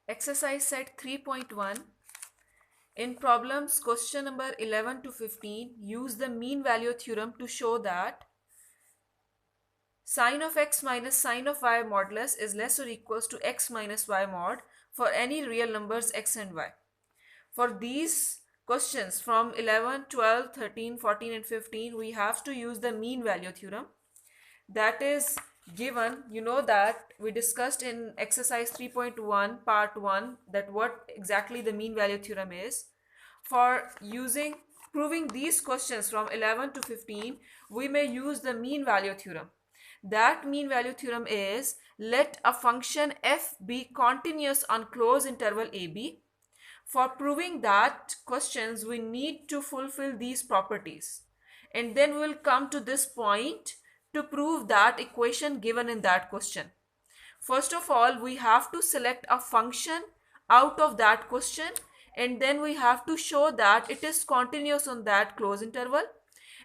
Exercise set 3.1. In problems question number 11 to 15, use the mean value theorem to show that sine of x minus sine of y modulus is less or equals to x minus y mod for any real numbers x and y. For these questions from 11, 12, 13, 14 and 15, we have to use the mean value theorem. That is given, you know that we discussed in exercise 3.1 part 1 that what exactly the mean value theorem is. For proving these questions from 11 to 15, we may use the mean value theorem. That mean value theorem is, let a function f be continuous on closed interval ab. For proving that questions, we need to fulfill these properties. And then we will come to this point to prove that equation given in that question. First of all, we have to select a function out of that question, and then we have to show that it is continuous on that closed interval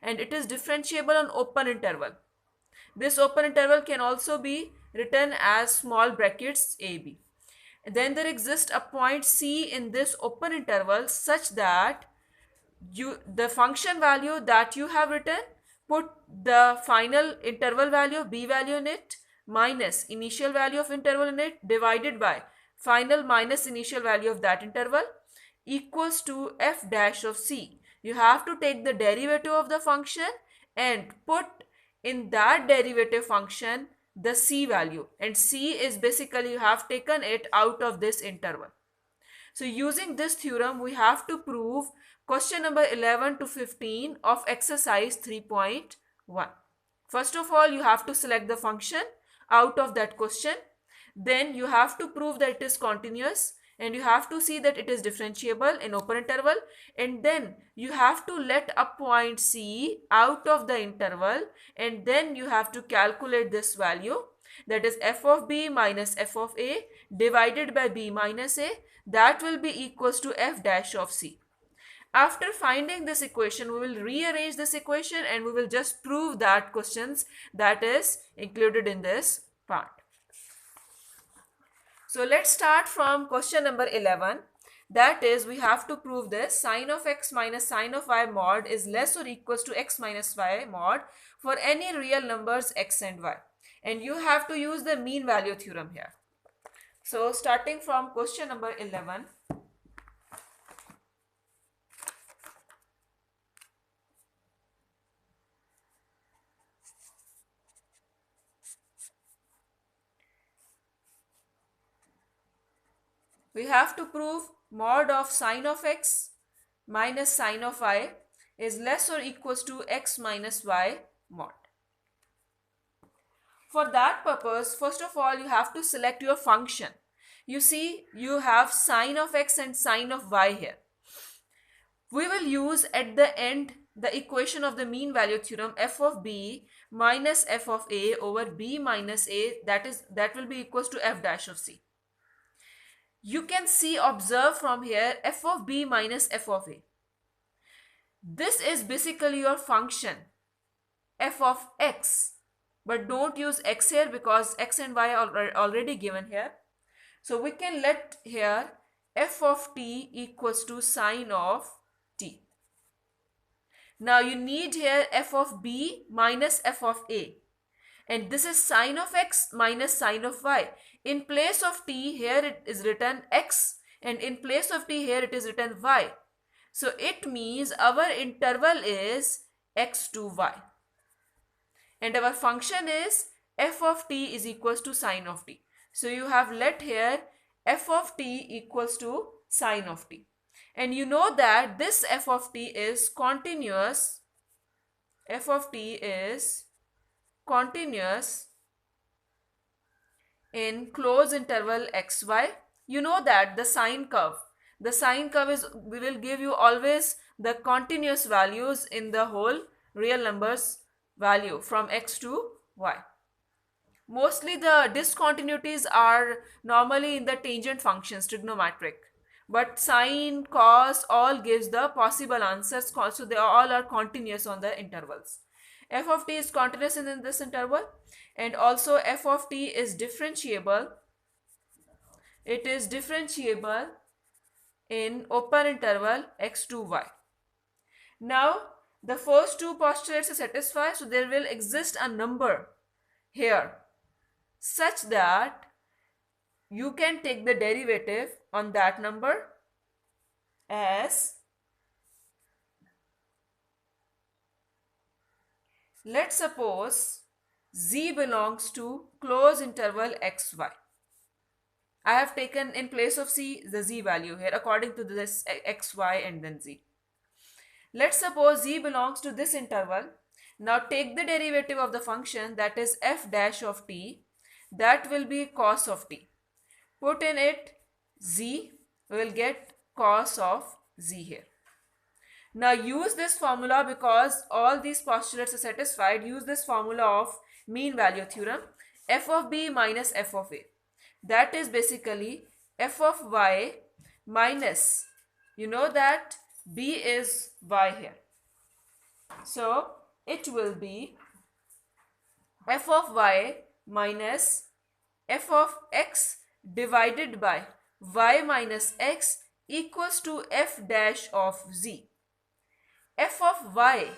and it is differentiable on open interval. This open interval can also be written as small brackets ab. Then there exists a point C in this open interval such that the function value that you have written, put the final interval value b value in it minus initial value of interval in it divided by final minus initial value of that interval equals to f dash of c. You have to take the derivative of the function and put in that derivative function the c value, and c is basically you have taken it out of this interval. So using this theorem, we have to prove question number 11 to 15 of exercise 3.1. First of all, you have to select the function out of that question. Then you have to prove that it is continuous, and you have to see that it is differentiable in open interval, and then you have to let a point C out of the interval, and then you have to calculate this value, that is f of b minus f of a divided by b minus a, that will be equals to f dash of c. After finding this equation, we will rearrange this equation and we will just prove that questions that is included in this part. So let's start from question number 11. That is, we have to prove this sine of x minus sine of y mod is less or equals to x minus y mod for any real numbers x and y. And you have to use the mean value theorem here. So starting from question number 11. We have to prove mod of sine of x minus sine of y is less or equals to x minus y mod. For that purpose, first of all, you have to select your function. You see, you have sine of x and sine of y here. We will use at the end the equation of the mean value theorem, f of b minus f of a over b minus a, that will be equals to f dash of c. You can see, observe from here, f of b minus f of a. This is basically your function, f of x. But don't use x here because x and y are already given here. So we can let here f of t equals to sine of t. Now you need here f of b minus f of a. And this is sine of x minus sine of y. In place of t, here it is written x, and in place of t, here it is written y. So it means our interval is x to y. And our function is f of t is equals to sine of t. So you have let here f of t equals to sine of t. And you know that this f of t is continuous. F of t is continuous in closed interval xy. You know that the sine curve is, we will give you always the continuous values in the whole real numbers value from x to y. Mostly the discontinuities are normally in the tangent functions, trigonometric, but sine, cos all gives the possible answers, so they all are continuous on the intervals. F of t is continuous in this interval, and also f of t is differentiable It is differentiable in open interval x to y. Now, the first two postulates are satisfied, so there will exist a number here such that you can take the derivative on that number as, let's suppose z belongs to closed interval xy. I have taken in place of c the z value here according to this x, y and then z. Let's suppose z belongs to this interval. Now take the derivative of the function, that is f dash of t, that will be cos of t. Put in it z, we will get cos of z here. Now use this formula, because all these postulates are satisfied. Use this formula of mean value theorem, f of b minus f of a. That is basically f of y minus, you know that b is y here. So it will be f of y minus f of x divided by y minus x equals to f dash of z. F of y,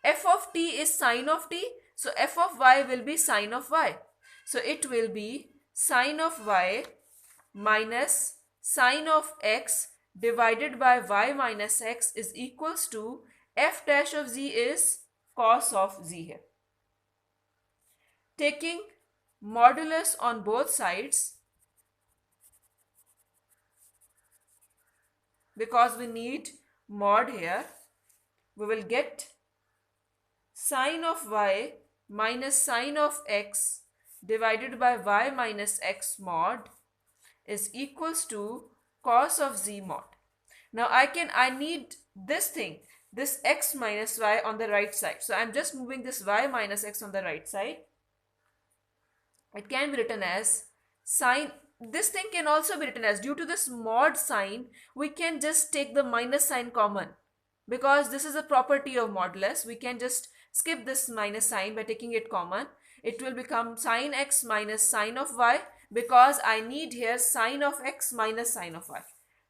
f of t is sine of t, so f of y will be sine of y. So it will be sine of y minus sine of x divided by y minus x is equals to f dash of z is cos of z here. Taking modulus on both sides, because we need mod here, we will get sine of y minus sine of x divided by y minus x mod is equals to cos of z mod. Now I need this thing, this x minus y on the right side. So I'm just moving this y minus x on the right side. It can be written as sine. This thing can also be written as, due to this mod sign, we can just take the minus sign common. Because this is a property of modulus, we can just skip this minus sign by taking it common. It will become sine x minus sine of y, because I need here sine of x minus sine of y.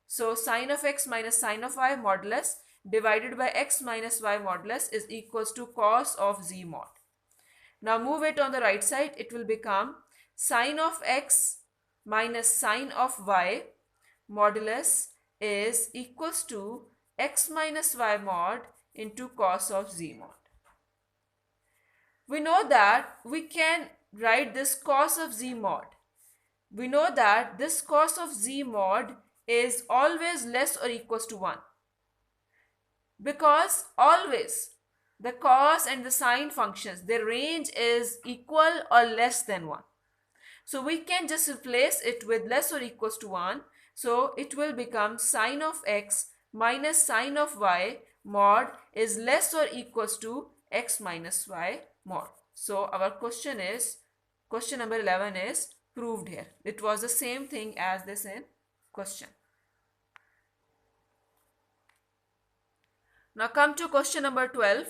So sine of x minus sine of y modulus divided by x minus y modulus is equals to cos of z mod. Now move it on the right side, it will become sine of x minus sine of y modulus is equals to x minus y mod into cos of z mod. We know that we can write this cos of z mod. We know that this cos of z mod is always less or equals to 1. Because always the cos and the sine functions, their range is equal or less than 1. So we can just replace it with less or equals to 1. So it will become sine of x minus sine of y mod is less or equals to x minus y mod. So our question number 11 is proved here. It was the same thing as this in question. Now come to question number 12.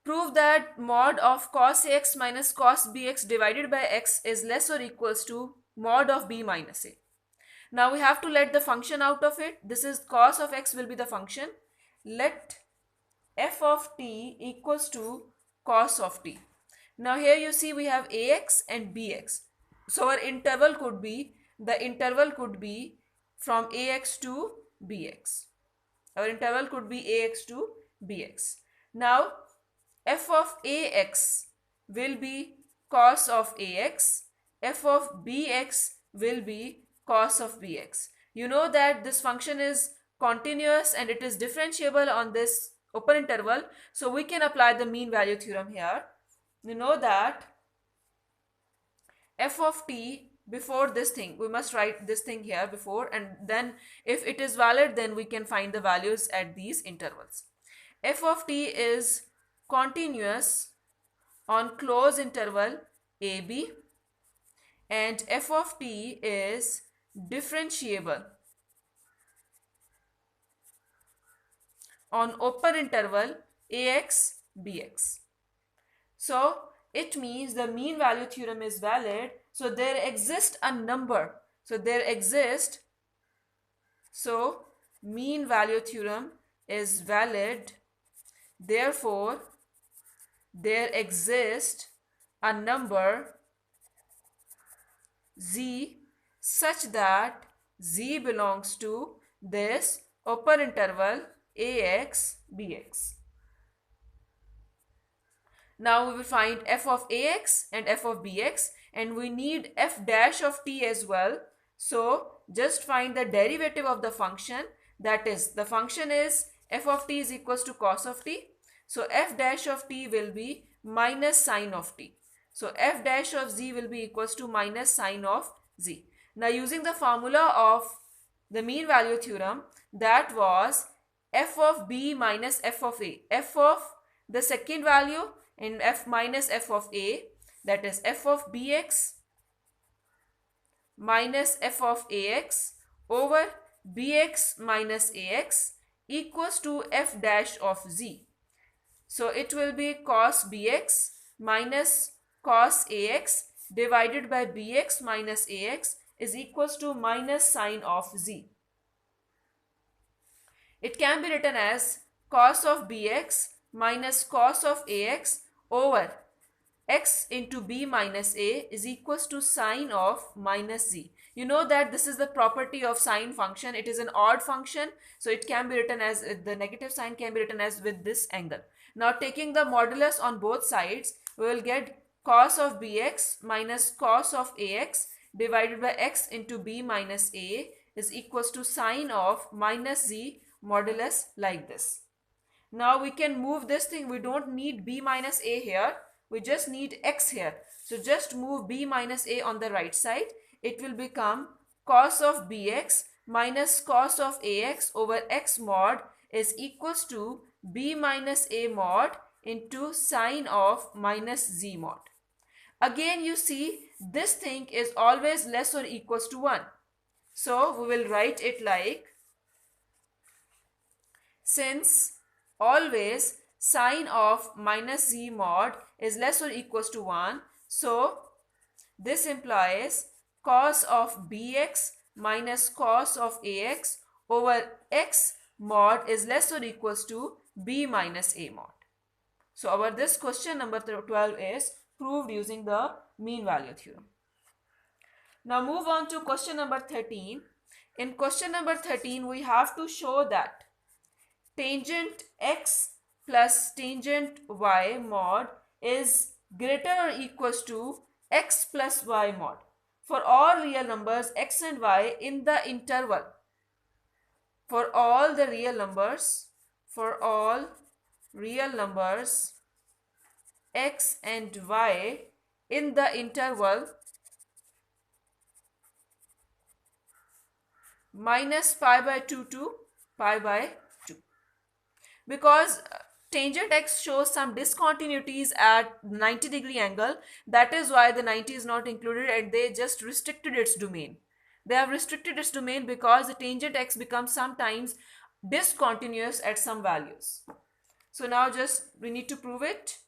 Prove that mod of cos ax minus cos bx divided by x is less or equals to mod of b minus a. Now we have to let the function out of it. This is cos of x will be the function. Let f of t equals to cos of t. Now here you see we have ax and bx. So our interval could be from ax to bx. Our interval could be ax to bx. Now f of ax will be cos of ax. F of bx will be cos of bx. You know that this function is continuous and it is differentiable on this open interval. So we can apply the mean value theorem here. You know that f of t, before this thing, we must write this thing here before, and then if it is valid, then we can find the values at these intervals. F of t is continuous on closed interval AB, and f of t is differentiable on open interval ax bx. So it means the mean value theorem is valid. So there exists a number So there exist, so mean value theorem is valid. Therefore, there exists a number z such that z belongs to this upper interval ax bx. Now we will find f of ax and f of bx, and we need f dash of t as well. So just find the derivative of the function. That is, the function is f of t is equals to cos of t. So f dash of t will be minus sine of t. So f dash of z will be equals to minus sine of z. Now using the formula of the mean value theorem, that was f of b minus f of a. F of the second value in f minus f of a, that is f of bx minus f of ax over bx minus ax equals to f dash of z. So it will be cos bx minus cos ax divided by bx minus ax is equals to minus sine of z. It can be written as cos of bx minus cos of ax over x into b minus a is equals to sine of minus z. You know that this is the property of sine function. It is an odd function, so it can be written as, the negative sign can be written as with this angle. Now taking the modulus on both sides, we will get cos of bx minus cos of ax divided by x into b minus a is equals to sine of minus z modulus like this. Now we can move this thing. We don't need b minus a here. We just need x here. So just move b minus a on the right side. It will become cos of bx minus cos of ax over x mod is equals to b minus a mod into sine of minus z mod. Again, you see this thing is always less or equals to 1. So we will write it like, since always sine of minus z mod is less or equals to 1, so this implies cos of bx minus cos of ax over x mod is less or equals to b minus a mod. So our this question number 12 is proved using the mean value theorem. Now move on to question number 13. In question number 13, we have to show that tangent x plus tangent y mod is greater or equals to x plus y mod for all real numbers x and y in the interval. For all the real numbers, x and y in the interval minus pi by 2 to pi by 2. Because tangent x shows some discontinuities at 90-degree angle, that is why the 90 is not included, and they just restricted its domain. They have restricted its domain because the tangent x becomes sometimes discontinuous at some values. So now just we need to prove it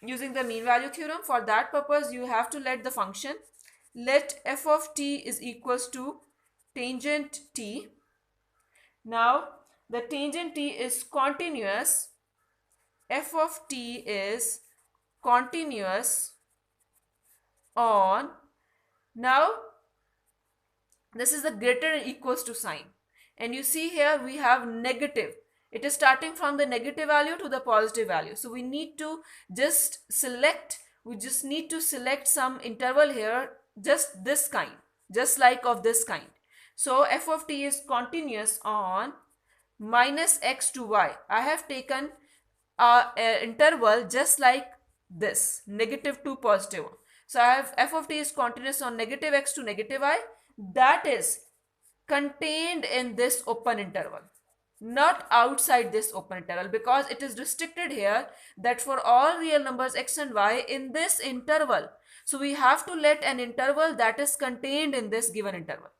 using the mean value theorem. For that purpose, you have to let the function, let f of t is equals to tangent t. Now the tangent t is continuous. F of t is continuous on, now this is the greater or equals to sign, and you see here we have negative. It is starting from the negative value to the positive value. So we need to just select, some interval here, just this kind, just like of this kind. So f of t is continuous on minus x to y. I have taken an interval just like this, negative to positive. So I have f of t is continuous on negative x to negative y, that is contained in this open interval, not outside this open interval, because it is restricted here that for all real numbers x and y in this interval. So we have to let an interval that is contained in this given interval.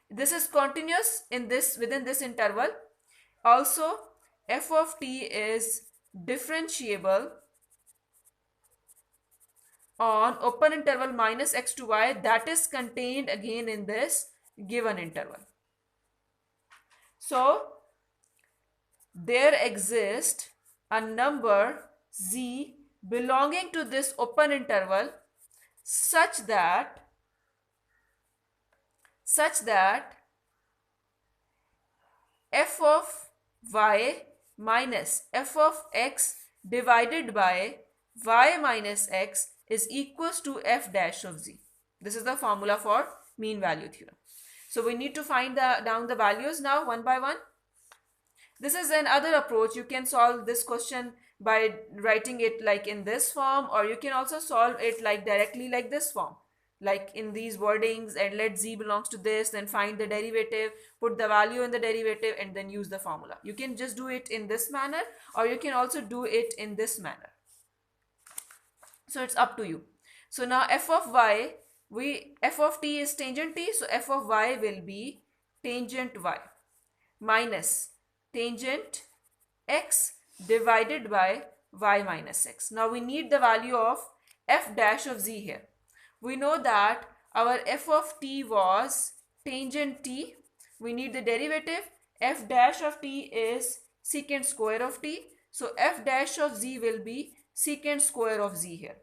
This is continuous in this, within this interval. Also, f of t is differentiable on open interval minus x to y that is contained again in this given interval. So there exists a number z belonging to this open interval such that f of y minus f of x divided by y minus x is equals to f dash of z. This is the formula for mean value theorem. So we need to find down the values now one by one. This is another approach. You can solve this question by writing it like in this form, or you can also solve it like directly like this form, like in these wordings, and let z belongs to this, then find the derivative, put the value in the derivative, and then use the formula. You can just do it in this manner, or you can also do it in this manner. So it's up to you. So now f of y, f of t is tangent t, so f of y will be tangent y minus tangent x divided by y minus x. Now we need the value of f dash of z here. We know that our f of t was tangent t. We need the derivative. F dash of t is secant square of t. So f dash of z will be secant square of z here.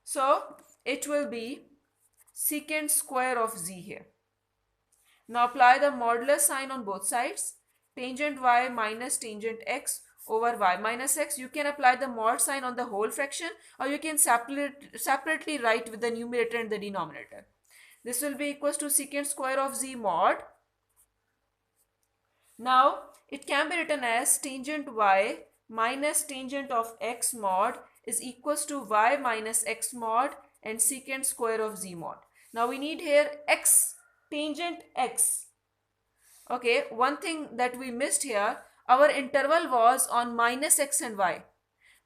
So it will be secant square of z here. Now apply the modulus sign on both sides. Tangent y minus tangent x over y minus x. You can apply the mod sign on the whole fraction, or you can separately write with the numerator and the denominator. This will be equals to secant square of z mod. Now it can be written as tangent y minus tangent of x mod is equals to y minus x mod and secant square of z mod. Now we need here x, tangent x. Okay, one thing that we missed here, our interval was on minus x and y.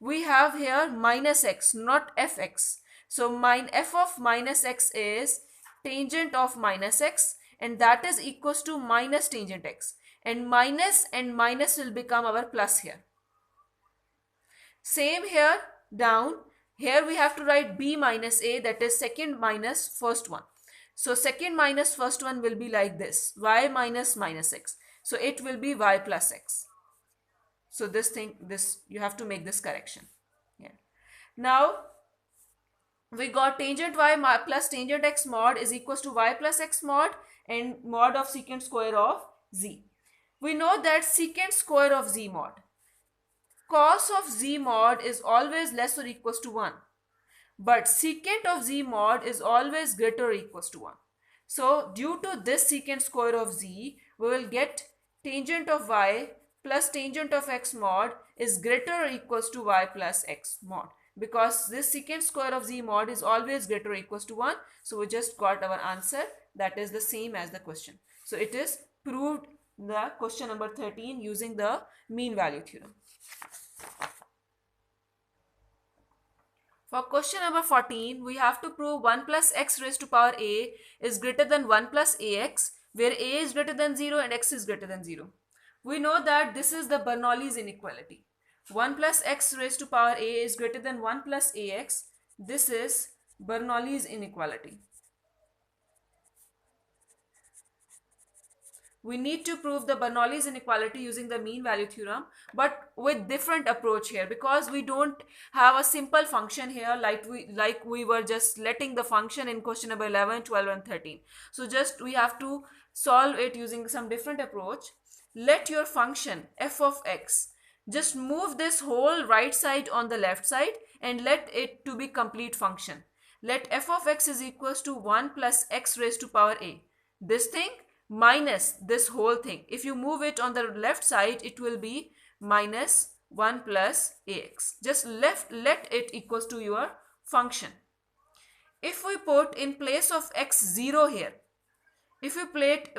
We have here minus x, not fx. So f of minus x is tangent of minus x, and that is equals to minus tangent x. And minus will become our plus here. Same here down. Here we have to write b minus a, that is second minus first one. So second minus first one will be like this, y minus minus x. So it will be y plus x. So this you have to make this correction. Yeah. Now we got tangent y plus tangent x mod is equals to y plus x mod and mod of secant square of z. We know that secant square of z mod, cos of z mod is always less or equals to 1. But secant of z mod is always greater or equals to 1. So due to this secant square of z, we will get tangent of y plus tangent of x mod is greater or equals to y plus x mod. Because this secant square of z mod is always greater or equals to 1. So we just got our answer that is the same as the question. So it is proved the question number 13 using the mean value theorem. For question number 14, we have to prove 1 plus x raised to power a is greater than 1 plus ax, where a is greater than 0 and x is greater than 0. We know that this is the Bernoulli's inequality. 1 plus x raised to power a is greater than 1 plus ax. This is Bernoulli's inequality. We need to prove the Bernoulli's inequality using the mean value theorem, but with different approach here, because we don't have a simple function here like we were just letting the function in question number 11, 12 and 13. So just we have to solve it using some different approach. Let your function f of x, just move this whole right side on the left side and let it to be complete function. Let f of x is equals to 1 plus x raised to power a. This thing minus this whole thing. If you move it on the left side, it will be minus 1 plus ax. Just let it equals to your function. If we put in place of x0 here, if we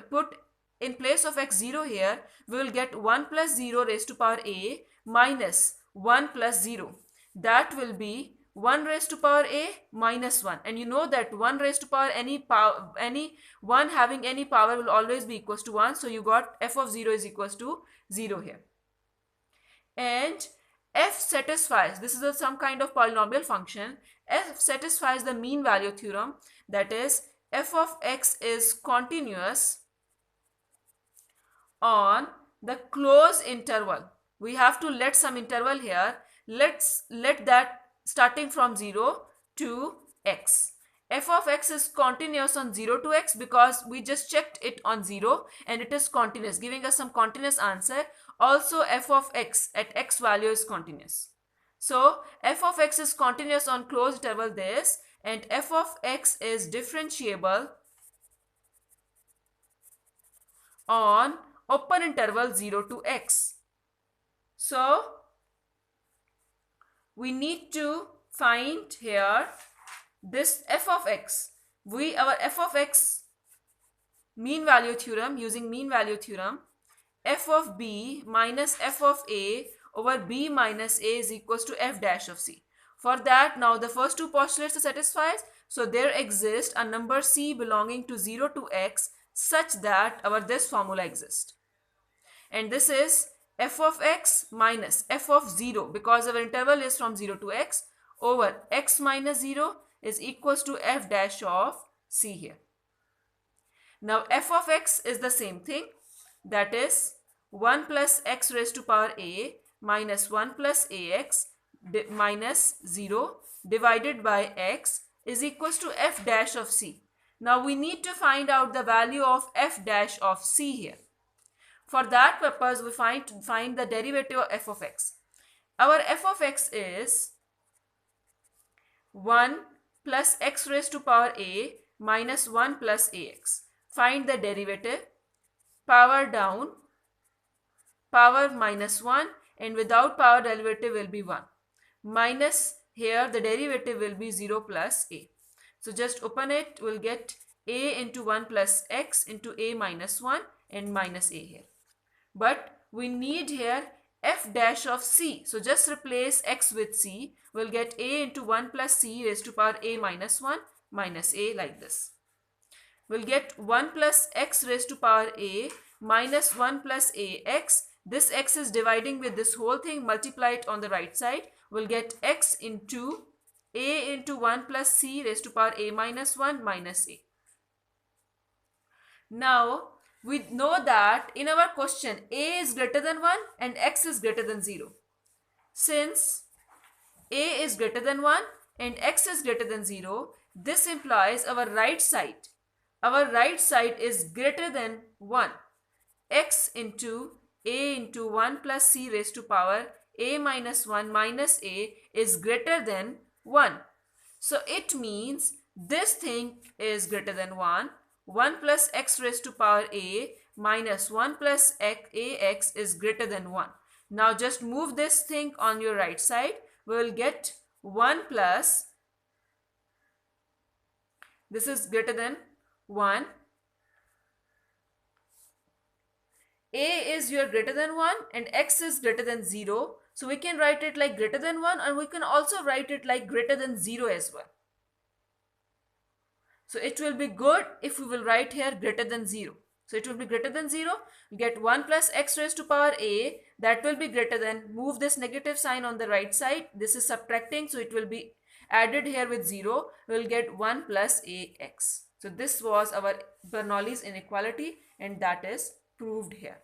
put in place of x0 here, we will get 1 plus 0 raised to power a minus 1 plus 0. That will be 1 raised to power a minus 1, and you know that 1 raised to power any 1 having any power will always be equals to 1. So you got f of 0 is equals to 0 here. And f satisfies, this is some kind of polynomial function. F satisfies the mean value theorem, that is f of x is continuous on the closed interval. We have to let some interval here. Let's let that starting from 0 to x. F of x is continuous on 0 to x because we just checked it on 0 and it is continuous, giving us some continuous answer. Also f of x at x value is continuous. So f of x is continuous on closed interval this, and f of x is differentiable on open interval 0 to x. So we need to find here this f of x. Our f of x mean value theorem, using mean value theorem, f of b minus f of a over b minus a is equals to f dash of c. For that, now the first two postulates are satisfied. So there exists a number c belonging to 0 to x such that our this formula exists. And this is f of x minus f of 0, because our interval is from 0 to x, over x minus 0 is equals to f dash of c here. Now f of x is the same thing, that is 1 plus x raised to power a minus 1 plus ax minus 0 divided by x is equals to f dash of c. Now we need to find out the value of f dash of c here. For that purpose, we find the derivative of f of x. Our f of x is 1 plus x raised to power a minus 1 plus ax. Find the derivative. Power down, power minus 1, and without power derivative will be 1. Minus here the derivative will be 0 plus a. So just open it, we'll get a into 1 plus x into a minus 1 and minus a here. But we need here f dash of c. So just replace x with c. We'll get a into 1 plus c raised to power a minus 1 minus a, like this. We'll get 1 plus x raised to power a minus 1 plus ax. This x is dividing with this whole thing, multiply it on the right side. We'll get x into a into 1 plus c raised to power a minus 1 minus a. Now we know that in our question a is greater than 1 and x is greater than 0. Since a is greater than 1 and x is greater than 0, this implies our right side is greater than 1. X into a into 1 plus c raised to power a minus 1 minus a is greater than 1. So it means this thing is greater than 1. 1 plus x raised to power a minus 1 plus ax is greater than 1. Now just move this thing on your right side. We will get 1 plus, this is greater than 1. A is your greater than 1 and x is greater than 0. So we can write it like greater than 1, and we can also write it like greater than 0 as well. So it will be good if we will write here greater than 0. So it will be greater than 0. We get 1 plus x raised to power a. That will be greater than. Move this negative sign on the right side. This is subtracting, so it will be added here with 0. We will get 1 plus ax. So this was our Bernoulli's inequality, and that is proved here.